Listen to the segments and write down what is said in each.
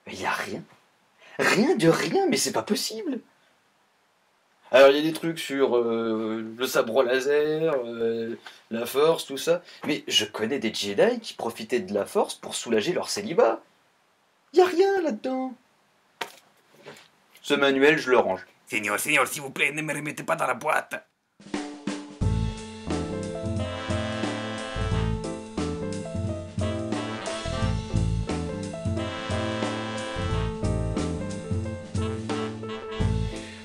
Mais y a rien. Rien de rien, mais c'est pas possible. Alors il y a des trucs sur le sabre laser, la force, tout ça. Mais je connais des Jedi qui profitaient de la force pour soulager leur célibat. Y a rien là-dedans. Ce manuel, je le range. Seigneur, s'il vous plaît, ne me remettez pas dans la boîte.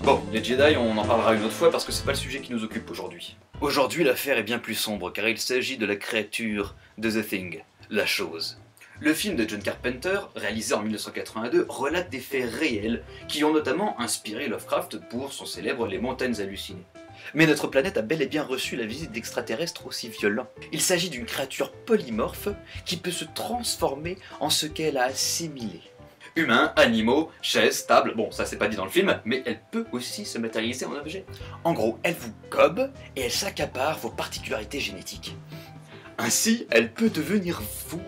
Bon, les Jedi, on en parlera une autre fois parce que c'est pas le sujet qui nous occupe aujourd'hui. Aujourd'hui, l'affaire est bien plus sombre car il s'agit de la créature de The Thing, la chose. Le film de John Carpenter, réalisé en 1982, relate des faits réels qui ont notamment inspiré Lovecraft pour son célèbre Les Montagnes Hallucinées. Mais notre planète a bel et bien reçu la visite d'extraterrestres aussi violents. Il s'agit d'une créature polymorphe qui peut se transformer en ce qu'elle a assimilé. Humains, animaux, chaises, tables, bon ça c'est pas dit dans le film, mais elle peut aussi se matérialiser en objet. En gros, elle vous gobe et elle s'accapare vos particularités génétiques. Ainsi, elle peut devenir vous.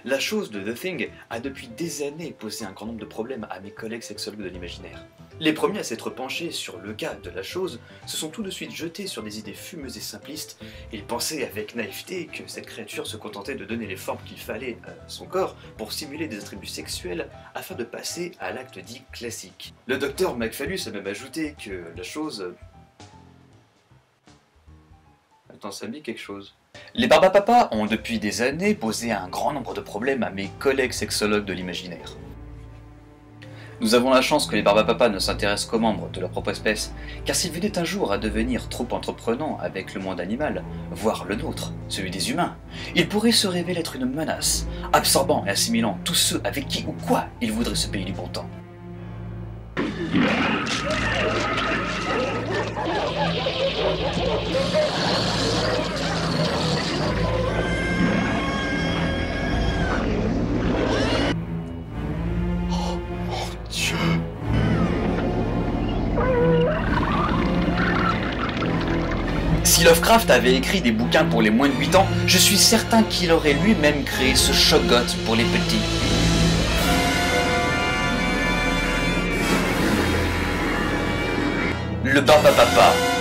La chose de The Thing a depuis des années posé un grand nombre de problèmes à mes collègues sexologues de l'imaginaire. Les premiers à s'être penchés sur le cas de la chose se sont tout de suite jetés sur des idées fumeuses et simplistes. Ils pensaient avec naïveté que cette créature se contentait de donner les formes qu'il fallait à son corps pour simuler des attributs sexuels afin de passer à l'acte dit classique. Le docteur McFallus a même ajouté que la chose... Attends, ça me dit quelque chose. Les Barbapapas ont depuis des années posé un grand nombre de problèmes à mes collègues sexologues de l'imaginaire. Nous avons la chance que les Barbapapas ne s'intéressent qu'aux membres de leur propre espèce, car s'ils venaient un jour à devenir trop entreprenants avec le monde animal, voire le nôtre, celui des humains, ils pourraient se révéler être une menace, absorbant et assimilant tous ceux avec qui ou quoi ils voudraient se payer du bon temps. Si Lovecraft avait écrit des bouquins pour les moins de 8 ans, je suis certain qu'il aurait lui-même créé ce Shoggoth pour les petits. Le Barbapapa.